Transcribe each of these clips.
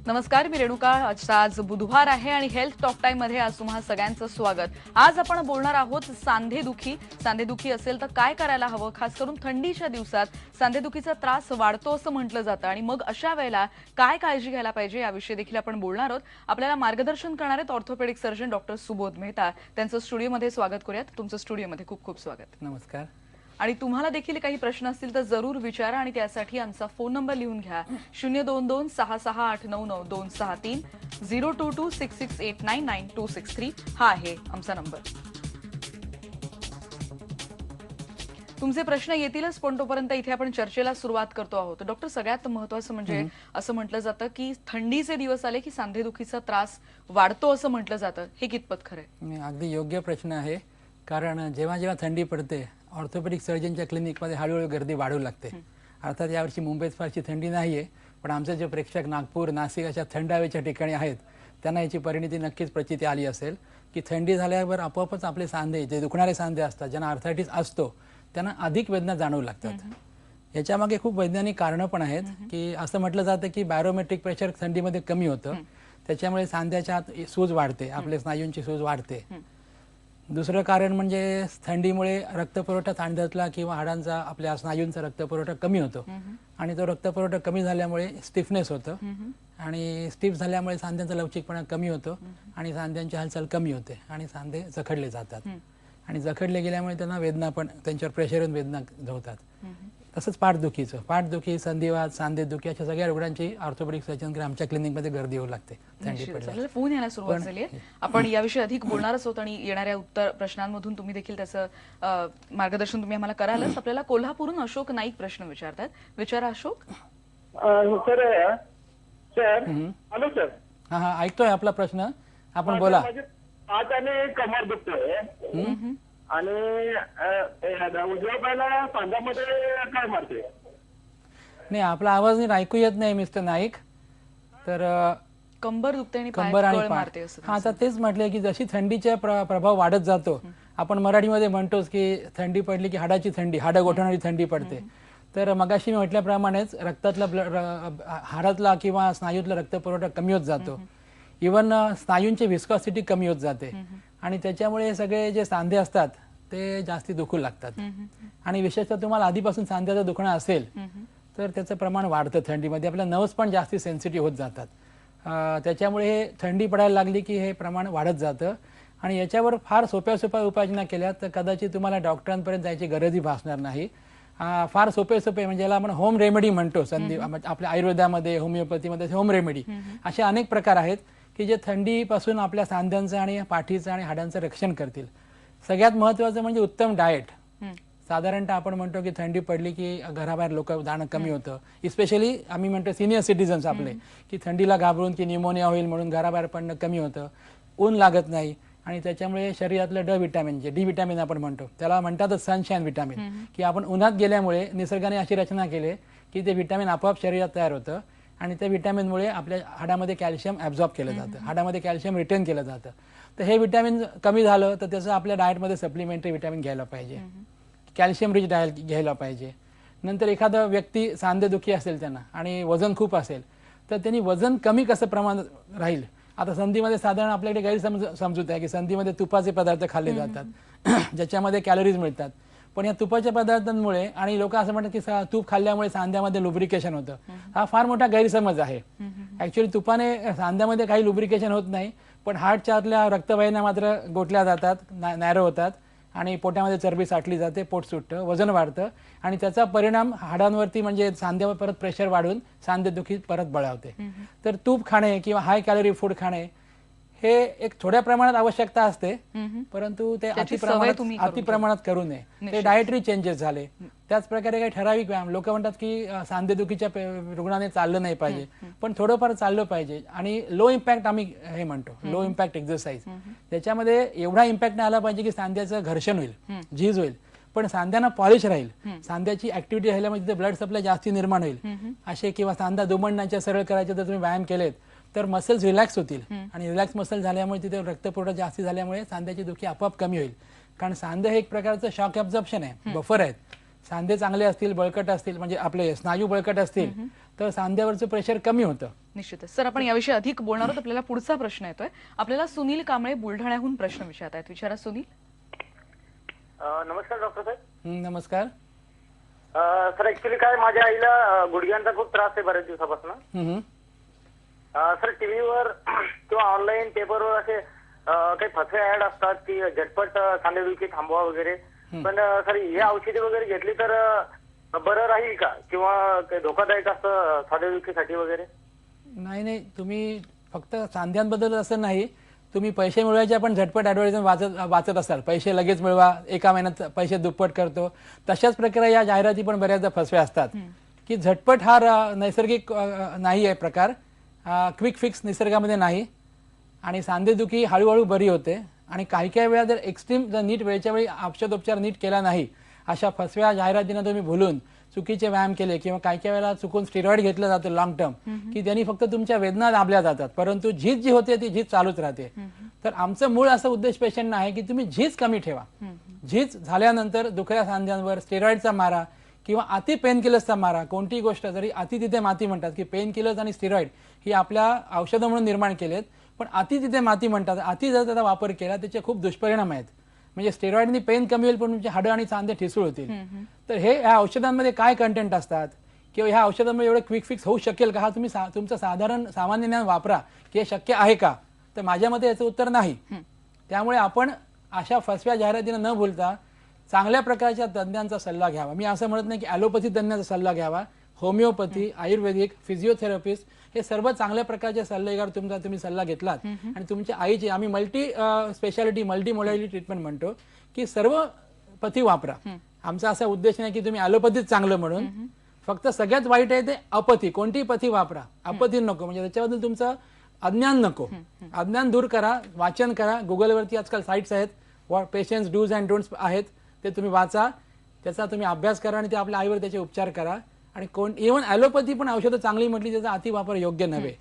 नमस्कार, मी रेणुका. आज बुधवार आहे आणि हेल्थ टॉक टाइम मध्ये आज तुम्हा सगळ्यांचं स्वागत. आज आपण बोलणार आहोत सांधेदुखी असेल तर काय करायला हवं. खास करून थंडीच्या दिवसात सांधेदुखीचा त्रास वाढतो असं म्हटलं जातं आणि मग अशा वेळेला काय काळजी घ्यायला पाहिजे याविषयी देखील आपण बोलणार आहोत. आपल्याला मार्गदर्शन करणारे orthopaedic surgeon doctor Subodh Mehta, त्यांचं स्टुडिओमध्ये स्वागत करूयात. तुमचं स्टुडिओमध्ये खूप खूप स्वागत. नमस्कार. आणि तुम्हाला देखील काही प्रश्न असतील तर जरूर विचारा आणि त्यासाठी आमचा फोन नंबर लिहून घ्या 02266899263 02266899263 हा आहे आमचा नंबर. तुमचे प्रश्न येतीलच, पण तोपर्यंत इथे आपण चर्चेला सुरुवात करतो आहोत. डॉक्टर, सगळ्यात महत्त्वाचं म्हणजे असं म्हटलं जातं की थंडीचे दिवस आले की सांधेदुखीचा त्रास वाढतो असं म्हटलं जातं. हे कितपत खरं आहे? अगदी योग्य प्रश्न आहे. कारण जेव्हा जेव्हा थंडी पडते ऑर्थोपेडिक सर्जनच्या क्लिनिकमध्ये हळूहळू गर्दी वाढू लागते. अर्थात यावर्षी मुंबईत फारशी थंडी नाही आहे, पण आमचे जे प्रेक्षक नागपूर, नाशिक अशा थंड हवेच्या ठिकाणी आहेत त्यांना याची परिणिती नक्कीच प्रचिती आली असेल की थंडी झाल्यावर आपोआपच आपले सांधे, जे दुखणारे सांधे असतात, ज्यांना आर्थरायटिस असतो, त्यांना अधिक वेदना जाणवू लागतात. याच्यामागे खूप वैज्ञानिक कारणं पण आहेत. की असं म्हटलं जातं की बॅरोमेट्रिक प्रेशर थंडीमध्ये कमी होतं, त्याच्यामुळे सांध्याच्या आत सूज वाढते, आपल्या स्नायूंची सूज वाढते. दुसरं कारण म्हणजे थंडीमुळे रक्तपुरवठा सांध्यातला किंवा हाडांचा, आपल्या स्नायूंचा रक्तपुरवठा कमी होतो आणि तो रक्तपुरवठा कमी झाल्यामुळे स्टिफनेस होतं आणि स्टिफ झाल्यामुळे सांध्यांचा लवचिकपणा कमी होतो आणि सांध्यांची हालचाल कमी होते आणि सांधे जखडले जातात आणि जखडले गेल्यामुळे त्यांना वेदना पण, त्यांच्यावर प्रेशर येऊन वेदना होतात. तसंच पाठदुखी, संधिवात, सांधेदुखी अशा सगळ्या रुग्णांची ऑर्थोपेडिक सर्जनकडे आमच्या क्लिनिकमध्ये गर्दी होऊ लागते थंडी पडल्यावर. फोन यायला सुरुवात झाली आहे. आपण याविषयी अधिक बोलणारच आहोत आणि येणाऱ्या उत्तर प्रश्नांमधून तुम्ही देखील त्याचं मार्गदर्शन तुम्ही आम्हाला करालच. आपल्याला कोल्हापूरहून अशोक नाईक प्रश्न विचारतात. विचारा अशोक. Sir hello sir. हा, ऐकतोय आपला प्रश्न, आपण बोला. आज आणि कमर दुखतोय आणि उजव्या पायाला सांध्यामध्ये काय मारते? नाही, आपला आवाज नीट ऐकू येत नाही मिस्टर नाईक. तर कंबर दुखते आणि कंबर आणि पाय पाठ. मारते असं. हा, आता तेच म्हटलंय की जशी थंडीचा प्रभाव वाढत जातो, आपण मराठीमध्ये म्हणतोच की थंडी पडली की हाडाची थंडी, हाडं गोठवणारी थंडी पडते. तर मगाशी मी म्हटल्याप्रमाणेच रक्तातला हाडातला किंवा स्नायूतला रक्तपुरवठा कमी होत जातो. इव्हन स्नायूंची व्हिस्कॉसिटी कमी होत जाते आणि त्याच्यामुळे सगळे जे सांधे असतात ते जास्ती दुखू लागतात. आणि विशेषतः तुम्हाला आधीपासून सांध्याचं दुखणं असेल तर त्याचं प्रमाण वाढतं थंडीमध्ये. आपल्या नर्व्स पण जास्ती सेन्सिटिव्ह होत जातात. त्याच्यामुळे हे थंडी पडायला लागली की हे प्रमाण वाढत जातं आणि याच्यावर फार सोप्या उपाययोजना केल्या तर कदाचित तुम्हाला डॉक्टरांपर्यंत जायची गरजही भासणार नाही. फार सोपे म्हणजे याला आपण होम रेमेडी म्हणतो. आपल्या आयुर्वेदामध्ये, होमिओपॅथीमध्ये होम रेमेडी असे अनेक प्रकार आहेत की जे थंडीपासून आपल्या सांध्यांचं आणि पाठीचं आणि हाडांचं रक्षण करतील. सगळ्यात महत्त्वाचं म्हणजे उत्तम डाएट. साधारणतः आपण म्हणतो की थंडी पडली की घराबाहेर लोक जाणं कमी होतं. इस्पेशली आम्ही म्हणतो सिनियर सिटीजन्स आपले, की थंडीला घाबरून की न्यूमोनिया होईल म्हणून घराबाहेर पडणं कमी होतं. ऊन लागत नाही आणि त्याच्यामुळे शरीरातलं डी विटॅमिन आपण म्हणतो, त्याला म्हणतातच सनशाईन विटॅमिन, की आपण उन्हात गेल्यामुळे निसर्गाने अशी रचना केली की ते विटॅमिन आपोआप शरीरात तयार होतं आणि त्या विटॅमिनमुळे आपल्या हाडामध्ये कॅल्शियम ॲब्झॉर्ब केलं जातं, हाडामध्ये कॅल्शियम रिटेन केलं जातं. तर हे विटॅमिन कमी झालं तर त्याचं आपल्या डाएटमध्ये सप्लिमेंटरी विटॅमिन घ्यायला पाहिजे, कॅल्शियम रिच डाएट घ्यायला पाहिजे. नंतर एखादा व्यक्ती सांधेदुखी असेल त्यांना आणि वजन खूप असेल तर त्यांनी वजन कमी कसं प्रमाणात राहील. आता संधीमध्ये साधारण आपल्याकडे गैरसमजूत आहे की संधीमध्ये तुपाचे पदार्थ खाल्ले जातात ज्याच्यामध्ये कॅलरीज मिळतात. पण या तुपाच्या पदार्थांमुळे आणि लोक असं म्हणतात की तूप खाल्ल्यामुळे सांध्यामध्ये लुब्रिकेशन होतं. हा फार मोठा गैरसमज आहे. ऍक्च्युअली तुपाने सांध्यामध्ये काही लुब्रिकेशन होत नाही, पण हार्टच्या आतल्या रक्तवाहिन्या मात्र गोठल्या जातात, नॅरो होतात आणि पोटामध्ये चरबी साठली जाते, पोट सुटतं, वजन वाढतं आणि त्याचा परिणाम हाडांवरती म्हणजे सांध्यावर परत प्रेशर वाढून सांधेदुखी परत बळावते. तर तूप खाणे किंवा हाय कॅलरी फूड खाणे हे एक थोड्या प्रमाणात आवश्यकता असते, परंतु ते अति प्रमाणात करू नये. ते डाएटरी चेंजेस झाले. त्याच प्रकारे काही ठराविक व्यायाम, लोक म्हणतात की सांधेदुखीच्या रुग्णाने चाललं नाही पाहिजे, पण थोडंफार चाललं पाहिजे. आणि लो इम्पॅक्ट आम्ही हे म्हणतो, लो इम्पॅक्ट एक्सरसाइज, त्याच्यामध्ये एवढा इम्पॅक्ट नाही आला पाहिजे की सांध्याचं घर्षण होईल, झीज होईल, पण सांध्यांना पॉलिश राहील, सांध्याची ऍक्टिव्हिटी राहिल्यामुळे तिथे ब्लड सप्लाय जास्ती निर्माण होईल असे, किंवा सांधा दुमडण्याच्या सरळ करायचे जर तुम्ही व्यायाम केलेत तर मसल्स रिलॅक्स होतील आणि रिलॅक्स मसल झाल्यामुळे तिथे रक्तपुरवठा जास्ती झाल्यामुळे सांध्याची दुखी आपोआप कमी होईल. कारण सांधे हे एक प्रकारचं शॉक ॲब्झॉर्प्शन आहे, बफर आहेत. सांधे चांगले असतील, बळकट असतील, म्हणजे आपले स्नायू बळकट असतील तर सांध्यावरचं प्रेशर कमी होतं. निश्चितच सर, आपण याविषयी अधिक बोलणार आहोत. आपल्याला पुढचा प्रश्न येतोय. आपल्याला सुनील कांबळे बुलढाण्याहून प्रश्न विचारत आहेत. विचारा सुनील. नमस्कार डॉक्टर साहेब. नमस्कार. सर ऍक्च्युली काय माझ्या आईला गुडघ्यांचा खूप त्रास आहे बऱ्याच दिवसापासून. हम्म. सर टीव्हीवर किंवा ऑनलाईन पेपरवर असे काही फसवे ऍड असतात की झटपट सांधेदुखी थांबवा वगैरे. पण सर हे औषधी वगैरे घेतली तर बरं राहील का, किंवा काही धोकादायक असतं सांधेदुखीसाठी वगैरे? नाही, तुम्ही फक्त सांध्यांबद्दल असं नाही, तुम्ही पैसे मिळवायचे पण झटपट ॲडव्हर्टाइजमेंट वाचत असाल. पैसे लगेच मिळवा, एका महिन्यात पैसे दुप्पट करतो. तशाच प्रकारे या जाहिराती पण बऱ्याचदा फसव्या असतात की झटपट हा नैसर्गिक नाही आहे प्रकार, क्विक फिक्स निसर्गामध्ये नाही. आणि सांधेदुखी हळूहळू बरी होते. आणि काही वेळा जर एक्स्ट्रीम जर नीट वेळच्या वेळी औषधोपचार नीट केला नाही, अशा फसव्या जाहिरातींना तुम्ही भुलून चुकीचे व्यायाम केले किंवा काही वेळेला चुकून स्टिरॉइड घेतलं जातं लॉंग टर्म, की त्यांनी फक्त तुमच्या वेदना दाबल्या जातात, परंतु झीज जी होते ती झीज चालूच राहते. तर आमचं मूळ असं उद्देश पेशंटना आहे की तुम्ही झीज कमी ठेवा. झीज झाल्यानंतर दुखऱ्या सांध्यांवर स्टिरॉइडचा मारा किंवा अति पेन किलर्सचा मारा. कोणतीही गोष्ट जरी अति तिथे माती म्हणतात की पेन किलर्स आणि स्टिरॉइड ही आपल्या औषधं म्हणून निर्माण केलेत, पण अति तिथे माती म्हणतात. अति जर त्याचा वापर केला त्याचे खूप दुष्परिणाम आहेत. म्हणजे स्टेरॉइडनी पेन कमी होईल पण तुमचे हाडं आणि सांधे ठिसूळ होतील. तर ह्या औषधांमध्ये काय कंटेंट असतात किंवा ह्या औषधांमध्ये एवढं क्विक फिक्स होऊ शकेल का, हा तुम्ही तुमचं साधारण सामान्य ज्ञान वापरा की हे शक्य आहे का. तर माझ्या मते याचं उत्तर नाही. त्यामुळे आपण अशा फसव्या जाहिरातीनं न भूलता चांगल्या प्रकारच्या तज्ज्ञांचा सल्ला घ्यावा. मी असं म्हणत नाही की ॲलोपॅथी तज्ज्ञाचा सल्ला घ्यावा. होमिओपॅथी, आयुर्वेदिक, फिजिओथेरपिस्ट हे सर्व चांगल्या प्रकारचे सल्लेगार तुम्ही सल्ला घेतलात आणि तुमच्या आईची, आम्ही multi speciality multi modality treatment म्हणतो की सर्व पथी वापरा. आमचा असा उद्देश नाही की तुम्ही ॲलोपॅथीच चांगलं म्हणून, फक्त सगळ्यात वाईट आहे ते अपथी. कोणतीही पथी वापरा, अपथी नको. म्हणजे त्याच्याबद्दल तुमचं अज्ञान नको. अज्ञान दूर करा, वाचन करा. गुगलवरती आजकाल साईट्स आहेत, पेशंट्स डूज अँड डोंट्स आहेत, ते तुम्ही वाचा, त्याचा तुम्ही अभ्यास करा आणि ते आपल्या आईवर त्याचे उपचार करा. आणि इव्हन ॲलोपॅथी पण औषधं चांगली म्हटली त्याचा अतिवापर योग्य नव्हे.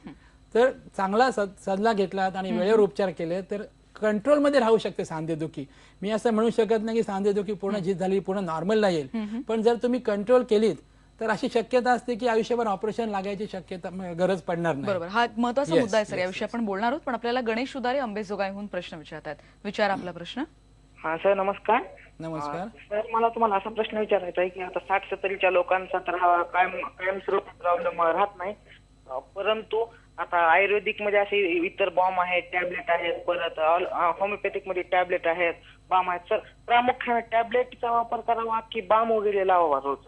तर चांगला सल्ला घेतलात आणि वेळेवर उपचार केले तर कंट्रोलमध्ये राहू शकते सांधेदुखी. मी असं म्हणू शकत नाही की सांधेदुखी पूर्ण झीज झाली, पूर्ण नॉर्मलला येईल, पण जर तुम्ही कंट्रोल केलीत तर अशी शक्यता असते की आयुष्यभर ऑपरेशन लागायची शक्यता गरज पडणार नाही. बरोबर, हा महत्वाचा मुद्दा आहे सर. याविषयी आपण बोलणार आहोत. पण आपल्याला गणेश उदारे अंबेजोगाईहून प्रश्न विचारतात. विचारा आपला प्रश्न. हा सर, नमस्कार. नमस्कार. सर, मला तुम्हाला असा प्रश्न विचारायचा आहे की आता 60-70च्या लोकांचा तर हा कायमस्वरूपी प्रॉब्लेम राहत नाही, परंतु आता आयुर्वेदिक मध्ये असे इतर बॉम्ब आहेत, टॅबलेट आहेत, परत होमिओपॅथिक मध्ये टॅबलेट आहेत, बाम आहेत. सर, प्रामुख्याने टॅबलेटचा वापर करावा की बाम वगैरे लावावा रोज?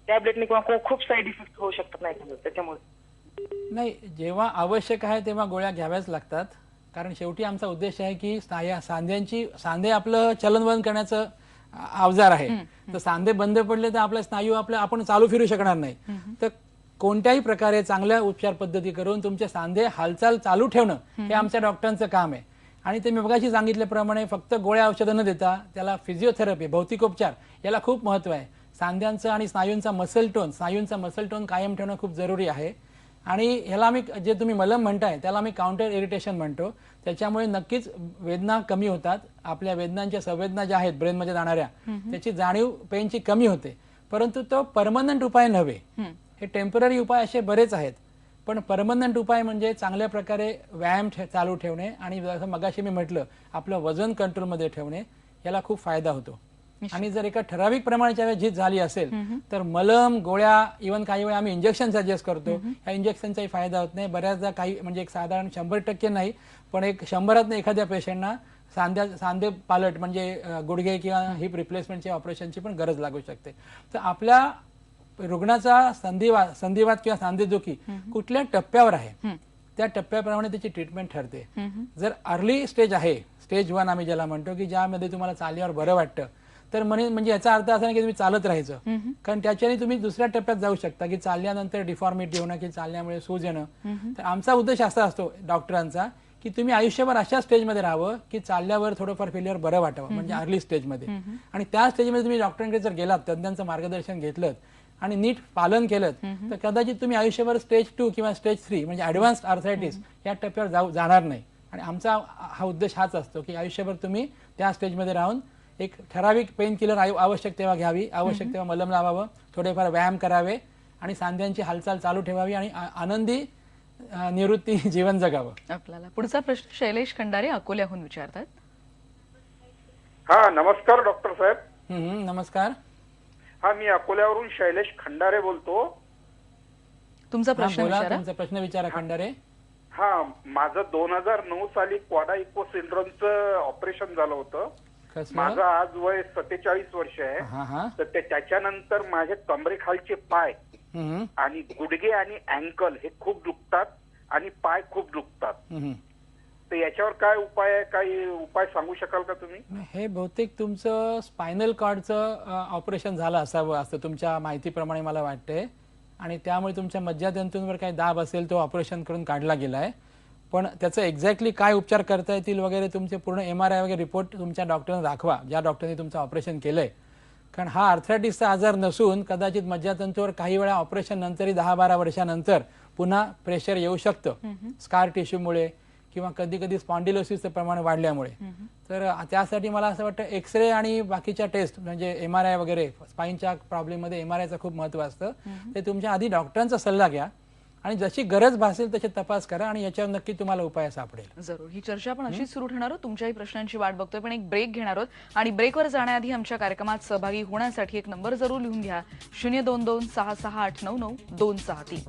टॅबलेटने किंवा खूप साईड इफेक्ट होऊ शकतात नाही का त्याच्यामुळे? नाही, जेव्हा आवश्यक आहे तेव्हा गोळ्या घ्याव्याच लागतात. कारण शेवटी आमचा उद्देश आहे की सांधे आपलं चलनवलन करण्याचं अवजार आहे. तर सांधे बंद पडले तर आपले स्नायू आपण चालू फिरू शकणार नाही. तर कोणत्याही प्रकारे चांगल्या उपचार पद्धती करून तुमचे सांधे हालचाल चालू ठेवणं हे आमच्या डॉक्टरांचं काम आहे. आणि ते मी मगाशी सांगितल्याप्रमाणे फक्त गोळ्या औषधं न देता त्याला फिजिओथेरपी, भौतिकोपचार याला खूप महत्व आहे. सांध्यांचं आणि स्नायूंचा मसल टोन कायम ठेवणं खूप जरुरी आहे. आणि ह्याला आम्ही जे तुम्ही मलम म्हणताय त्याला आम्ही काउंटर इरिटेशन म्हणतो. त्याच्यामुळे नक्कीच वेदना कमी होतात. आपल्या वेदनांच्या संवेदना ज्या आहेत ब्रेनमध्ये जाणाऱ्या त्याची जाणीव पेनची कमी होते. परंतु तो परमनंट उपाय नव्हे. हे टेम्पररी उपाय असे बरेच आहेत, पण परमनंट उपाय म्हणजे चांगल्या प्रकारे व्यायाम चालू ठेवणे आणि जसं मगाशी मी म्हटलं आपलं वजन कंट्रोलमध्ये ठेवणे, याला खूप फायदा होतो. आणि जर एका ठराविक प्रमाणाच्या झीज झाली असेल तर मलम, गोळ्या, इव्हन काही वेळा आम्ही इंजेक्शन सजेस्ट करतो. ह्या इंजेक्शनचाही फायदा होत नाही. बऱ्याचदा काही म्हणजे एक साधारण 100% नाही, पण एक 100त एखाद्या पेशंटना सांधे पालट म्हणजे गुडघे किंवा हिप रिप्लेसमेंटच्या ऑपरेशनची पण गरज लागू शकते. तर आपल्या रुग्णाचा संधिवात किंवा सांधेदुखी कुठल्या टप्प्यावर आहे त्या टप्प्याप्रमाणे त्याची ट्रीटमेंट ठरते. जर अर्ली स्टेज आहे, स्टेज 1 आम्ही ज्याला म्हणतो की ज्यामध्ये तुम्हाला चालल्यावर बरं वाटतं, तर म्हणजे याचा अर्थ असा नाही की तुम्ही चालत राहायचं. कारण त्याच्याने तुम्ही दुसऱ्या टप्प्यात जाऊ शकता की चालल्यानंतर डिफॉर्मिटी होणं की चालण्यामुळे सूज येणं. तर आमचा उद्देश असा असतो डॉक्टरांचा की तुम्ही आयुष्यभर अशा स्टेजमध्ये राहावं की चालल्यावर थोडंफार फेल्युअर बरं वाटावं, म्हणजे अर्ली स्टेजमध्ये. आणि त्या स्टेजमध्ये तुम्ही डॉक्टरांकडे जर गेलात, तज्ञांचं मार्गदर्शन घेतलं आणि नीट पालन केलं तर कदाचित तुम्ही आयुष्यभर स्टेज 2 किंवा स्टेज 3 म्हणजे ऍडव्हान्स्ड आर्थरायटिस या टप्प्यावर जाणार नाही. आणि आमचा हा उद्देश हाच असतो की आयुष्यभर तुम्ही त्या स्टेजमध्ये राहून एक ठराविक पेन किलर आवश्यक तेव्हा घ्यावी, आवश्यक तेव्हा मलम लावावं, थोडेफार व्यायाम करावे आणि सांध्यांची हालचाल चालू ठेवावी आणि आनंदी निवृत्ती जीवन जगावं. आपल्याला पुढचा प्रश्न शैलेश खंडारे अकोल्याहून विचारतात. हा, नमस्कार डॉक्टर साहेब. नमस्कार. हा, मी अकोल्यावरून शैलेश खंडारे बोलतो. तुमचा हा, प्रश्न बोला, विचारा. तुमचा प्रश्न विचारा खंडारे. हा, माझं 2009 साली क्वाडा इको सिंड्रोमचं ऑपरेशन झालं होतं. कसलं? माझं आज वय 47 वर्ष आहे. हा हा. तर त्याच्यानंतर माझे कमरेखालचे पाय हम्म, आणि गुडघे आणि अँकल हे खूप दुखतात आणि पाय खूप दुखतात. हम्म. तर याच्यावर काय उपाय आहे? काही उपाय सांगू शकाल का तुम्ही? हे बहुतेक तुमचं स्पायनल कॉर्डचं ऑपरेशन झालं असावं असं तुमच्या माहितीप्रमाणे मला वाटतंय, आणि त्यामुळे तुमच्या मज्जातंतूंवर काही दाब असेल तो ऑपरेशन करून काढला गेलाय. पण त्याचं एक्झॅक्टली काय उपचार करता येतील वगैरे तुमचे पूर्ण MRI वगैरे रिपोर्ट तुमच्या डॉक्टरने दाखवा, ज्या डॉक्टरने तुमचं ऑपरेशन केलंय. कारण हा आर्थरायटिसचा आजार नसून कदाचित मज्जातंतूवर काही वेळा ऑपरेशन नंतरही 10-12 वर्षानंतर पुन्हा प्रेशर येऊ शकतं स्कार टिश्यूमुळे किंवा कधी कधी स्पॉन्डिलोसिसचं प्रमाण वाढल्यामुळे. तर त्यासाठी मला असं वाटतं एक्सरे आणि बाकीच्या टेस्ट म्हणजे MRI वगैरे स्पाईनच्या प्रॉब्लेममध्ये MRIचं खूप महत्त्व असतं. ते तुमच्या आधी डॉक्टरांचा सल्ला घ्या आणि जशी गरज भासेल तसे तपास करा आणि याच्यावर नक्की तुम्हाला उपाय सापडेल. जरूर. ही चर्चा आपण अशीच सुरू ठेवणार आहोत. तुमच्याही प्रश्नांची वाट बघतोय, पण एक ब्रेक घेणार आहोत आणि ब्रेकवर जाण्याआधी आमच्या कार्यक्रमात सहभागी होण्यासाठी एक नंबर जरूर लिहून घ्या. 02266899263.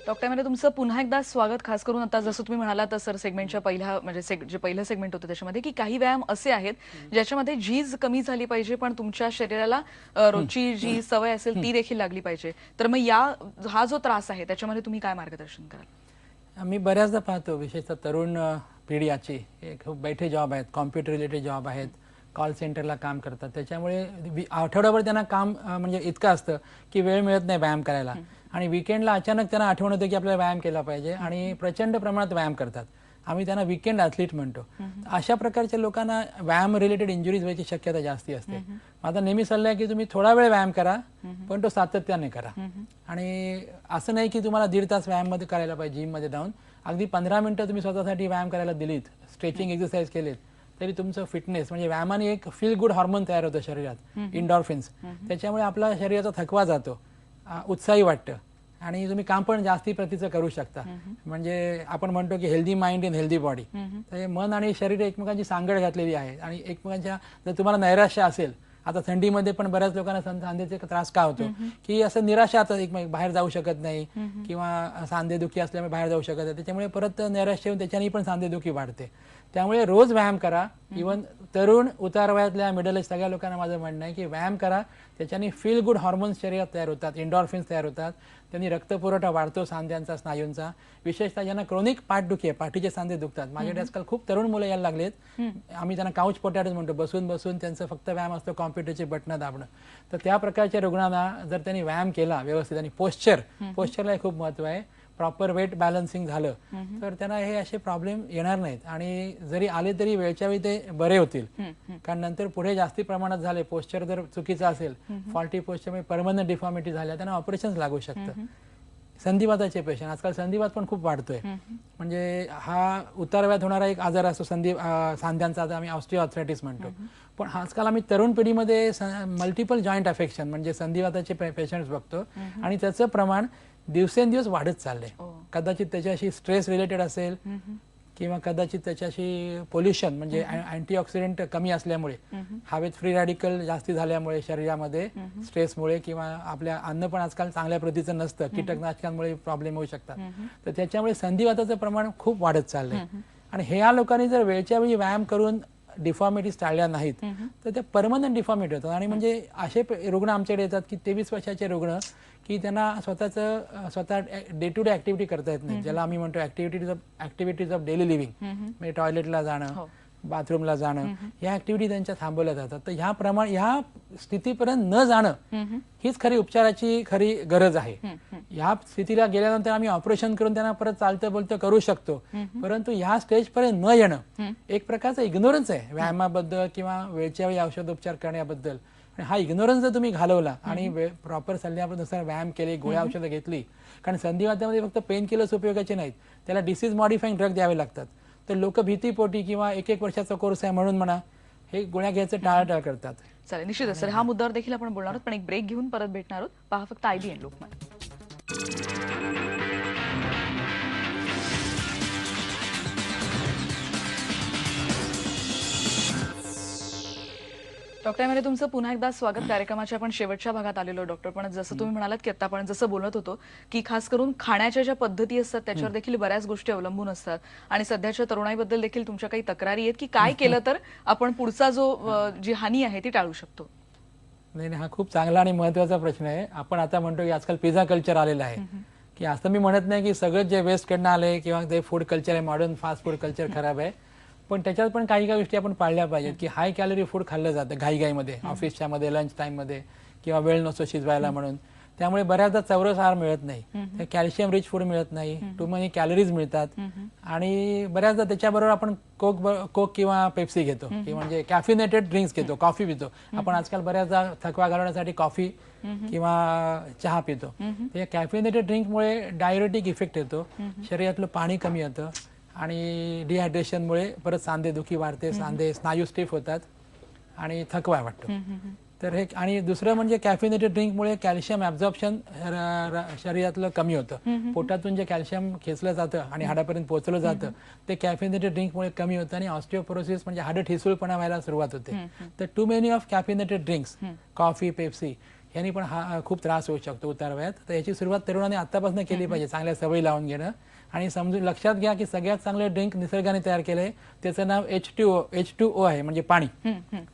डॉक्टरमध्ये तुमचं पुन्हा एकदा स्वागत. खास करून आता जसं तुम्ही म्हणाला तसं सेगमेंटच्या पहिल्या म्हणजे जे पहिलं सेगमेंट होतं त्याच्यामध्ये की काही व्यायाम असे आहेत ज्याच्यामध्ये झीज कमी झाली पाहिजे पण तुमच्या शरीराला रोजची जी सवय असेल ती देखील लागली पाहिजे. तर मग हा जो त्रास आहे त्याच्यामध्ये तुम्ही काय मार्गदर्शन कराल? मी बऱ्याचदा पाहतो विशेषतः तरुण पिढीची खूप बैठे जॉब आहेत, कॉम्प्युटर रिलेटेड जॉब आहेत, कॉल सेंटरला काम करतात. त्याच्यामुळे आठवड्याभर त्यांना काम म्हणजे इतकं असतं की वेळ मिळत नाही व्यायाम करायला आणि विकेंडला अचानक त्यांना आठवण होते की आपल्याला व्यायाम केला पाहिजे आणि प्रचंड प्रमाणात व्यायाम करतात. आम्ही त्यांना विकेंड ॲथलीट म्हणतो. अशा प्रकारच्या लोकांना व्यायाम रिलेटेड इंजुरीज व्हायची शक्यता जास्ती असते. माझा नेहमी सल्ला आहे की तुम्ही थोडा वेळ व्यायाम करा पण तो सातत्याने करा. आणि असं नाही की तुम्हाला 1.5 तास व्यायाम मध्ये करायला पाहिजे जिममध्ये जाऊन. अगदी 15 मिनिटं तुम्ही स्वतःसाठी व्यायाम करायला दिलीत, स्ट्रेचिंग एक्सरसाइज केलेत तरी तुमचं फिटनेस म्हणजे व्यायामाने एक फील गुड हार्मोन तयार होतं शरीरात, इंडॉर्फिन्स. त्याच्यामुळे आपला शरीराचा थकवा जातो, उत्साही वाटतं आणि तुम्ही काम पण जास्ती प्रतीचं करू शकता. म्हणजे आपण म्हणतो की healthy mind in healthy body. तर मन आणि शरीर एकमेकांची सांगड घातलेली आहे आणि एकमेकांच्या जर तुम्हाला नैराश्य असेल, आता थंडीमध्ये पण बऱ्याच लोकांना सांधेचा त्रास का होतो की असं निराशा आता एकमेक बाहेर जाऊ शकत नाही किंवा सांधेदुखी असल्यामुळे बाहेर जाऊ शकत नाही, त्याच्यामुळे परत नैराश्य येऊन त्याच्याने पण सांधेदुखी वाढते. त्यामुळे रोज व्यायाम करा. इव्हन तरुण उतार वयातल्या मिडल एज सगळ्या लोकांना माझं म्हणणं आहे की व्यायाम करा, त्याच्याने फील गुड हार्मोन्स शरीरात तयार होतात, एंडॉर्फिन्स तयार होतात, त्यांनी रक्तपुरवठा वाढतो सांध्यांचा, स्नायूंचा. विशेषतः ज्यांना क्रोनिक पाठदुखी आहे, पाठीचे सांधे दुखतात, माझ्याकडे आजकाल खूप तरुण मुलं यायला लागलेत. आम्ही त्यांना काउच पोटॅटोज म्हणतो, बसून बसून त्यांचं फक्त व्यायाम असतो कॉम्प्युटरची बटणं दाबणं. तर त्या प्रकारच्या रुग्णांना जर त्यांनी व्यायाम केला व्यवस्थित आणि पोश्चरला खूप महत्व आहे, प्रॉपर वेट बॅलन्सिंग झालं तर त्यांना हे असे प्रॉब्लेम येणार नाहीत आणि जरी आले तरी वेळच्या वेळी ते बरे होतील. कारण नंतर पुढे जास्ती प्रमाणात झाले, पोश्चर जर चुकीचा असेल, फॉल्टी पोश्चर परमनंट डिफॉर्मिटी झाल्या, त्यांना ऑपरेशन लागू शकतं. संधिवाताचे पेशंट आजकाल संधिवात पण खूप वाढतोय. म्हणजे हा उतारवयात होणारा एक आजार असतो सांध्यांचा, आम्ही ऑस्टिओआर्थरायटिस म्हणतो. पण आजकाल आम्ही तरुण पिढीमध्ये मल्टिपल जॉईंट अफेक्शन म्हणजे संधिवाताचे पेशंट्स बघतो आणि त्याचं प्रमाण दिवसेंदिवस वाढत चाललंय. कदाचित त्याच्याशी स्ट्रेस रिलेटेड असेल किंवा कदाचित त्याच्याशी पोल्युशन म्हणजे अँटीऑक्सिडंट कमी असल्यामुळे, हवेत फ्री रॅडिकल जास्ती झाल्यामुळे शरीरामध्ये, स्ट्रेसमुळे किंवा आपल्या अन्न पण आजकाल चांगल्या प्रतीचं नसतं, कीटकनाशकांमुळे प्रॉब्लेम होऊ शकतात. तर त्याच्यामुळे संधिवाताचं प्रमाण खूप वाढत चाललंय. आणि ह्या लोकांनी जर वेळच्या वेळी व्यायाम करून डिफॉर्मिटीज टाळल्या नाहीत तर त्या परमनंट डिफॉर्मिटी होतात. आणि म्हणजे असे रुग्ण आमच्याकडे येतात की 23 वर्षाचे रुग्ण की त्यांना स्वतः डे टू डे ऍक्टिव्हिटी करता येत नाही, ज्याला आम्ही म्हणतो ऍक्टिव्हिटीज ऑफ डेली लिव्हिंग, म्हणजे टॉयलेटला जाणं, बाथरूमला जाणं, या ऍक्टिव्हिटी त्यांच्या थांबवल्या जातात. तर ह्या स्थितीपर्यंत न जाणं हीच खरी उपचाराची खरी गरज आहे. ह्या स्थितीला गेल्यानंतर आम्ही ऑपरेशन करून त्यांना परत चालतं बोलतं करू शकतो, परंतु ह्या स्टेज पर्यंत न येणं एक प्रकारचा इग्नोरन्स आहे व्यायामाबद्दल किंवा वेळच्या वेळी औषधोपचार करण्याबद्दल. आणि हा इग्नोरन्स जर तुम्ही घालवला आणि प्रॉपर सल्ल्यानुसार व्यायाम केले, गोळ्या औषधं घेतली, कारण संधिवातामध्ये फक्त पेन किलर्स उपयोगाचे नाहीत, त्याला डिसीज मॉडिफाईंग ड्रग द्यावे लागतात. तर लोक भीतीपोटी किंवा एक वर्षाचा कोर्स आहे म्हणून म्हणा हे गोळ्या घ्यायचं टाळाटाळ करतात. चालेल, निश्चितच सर, हा मुद्द्यावर देखील आपण बोलणार आहोत, पण एक ब्रेक घेऊन परत भेटणार आहोत. पहा फक्त IBN लोकमत. डॉक्टर मध्ये तुमचं पुन्हा एकदा स्वागत. कार्यक्रमाच्या आपण शेवटच्या भागात आलेलो डॉक्टर, पण जसं तुम्ही म्हणालात की आता आपण जसं बोलत होतो की खास करून खाण्याच्या ज्या पद्धती असतात त्याच्यावर देखील बऱ्याच गोष्टी अवलंबून असतात आणि सध्याच्या तरुणाईबद्दल देखील तुमच्या काही तक्रारी आहेत की काय केलं तर आपण पुढचा जो जी हानी आहे ती टाळू शकतो. नाही, हा खूप चांगला आणि महत्त्वाचा प्रश्न आहे. आपण आता म्हणतो की आजकाल पिझ्झा कल्चर आलेलं आहे, की असं मी म्हणत नाही की सगळं जे वेस्टकडनं आलंय किंवा जे फूड कल्चर आहे, मॉडर्न फास्ट फूड कल्चर खराब आहे, पण त्याच्यात पण काही काही गोष्टी आपण पाळल्या पाहिजेत. की हाय कॅलरी फूड खाल्लं जातं घाईघाईमध्ये, ऑफिसच्या मध्ये, लंच टाइममध्ये, किंवा वेळ नसतो शिजवायला म्हणून, त्यामुळे बऱ्याचदा चौरस आहार मिळत नाही, कॅल्शियम रिच फूड मिळत नाही, टू मनी कॅलरीज मिळतात, आणि बऱ्याचदा त्याच्याबरोबर आपण कोक किंवा पेप्सी घेतो, की म्हणजे कॅफिनेटेड ड्रिंक्स घेतो, कॉफी पितो. आपण आजकाल बऱ्याचदा थकवा घालवण्यासाठी कॉफी किंवा चहा पितो. या कॅफिनेटेड ड्रिंकमुळे डायरेटिक इफेक्ट येतो, शरीरातलं पाणी कमी येतं आणि डिहायड्रेशनमुळे परत सांधेदुखी वाढते, स्नायू स्टिफ होतात आणि थकवा वाटतो. तर हे, आणि दुसरं म्हणजे कॅफिनेटेड ड्रिंकमुळे कॅल्शियम ॲब्झॉर्प्शन शरीरातलं कमी होतं. पोटातून जे कॅल्शियम खेचलं जातं आणि हाडापर्यंत पोहोचलं जातं ते कॅफिनेटेड ड्रिंकमुळे कमी होतं आणि ऑस्टिओपोरोसिस म्हणजे हाडं ठिसूळपणा व्हायला सुरुवात होते. तर too many of caffeinated drinks, coffee, Pepsi, यांनी पण हा खूप त्रास होऊ शकतो उतार वयात. तर याची सुरुवात तरुणांनी आतापासून केली पाहिजे, चांगल्या सवयी लावून घेणं. आणि समजून लक्षात घ्या की सगळ्यात चांगलं ड्रिंक निसर्गाने तयार केलंय, त्याचं नाव H2O आहे, म्हणजे पाणी.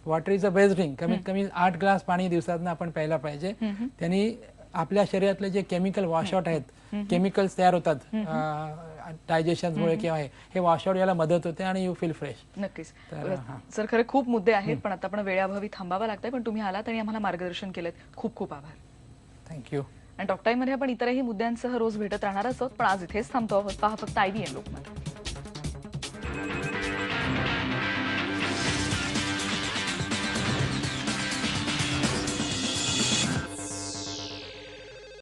Water is a best drink. कमीत कमी 8 ग्लास पाणी दिवसातून आपण प्यायला पाहिजे. त्यांनी आपल्या शरीरातले जे केमिकल वॉशआउट आहेत, केमिकल्स तयार होतात डायजेशनमुळे किंवा हे वॉशआउट याला मदत होते आणि यू फील फ्रेश. नक्कीच सर, खरे खूप मुद्दे आहेत पण आता आपण वेळाभावी थांबावं लागतंय, पण तुम्ही आलात आणि आम्हाला मार्गदर्शन केलं, खूप खूप आभार. थँक्यू. आणि टॉक टाइम मध्ये आपण इतरही मुद्द्यांसह रोज भेटत राहणार आहोत, पण आज इथेच थांबतो आहोत. पहा फक्त IBN लोकमत.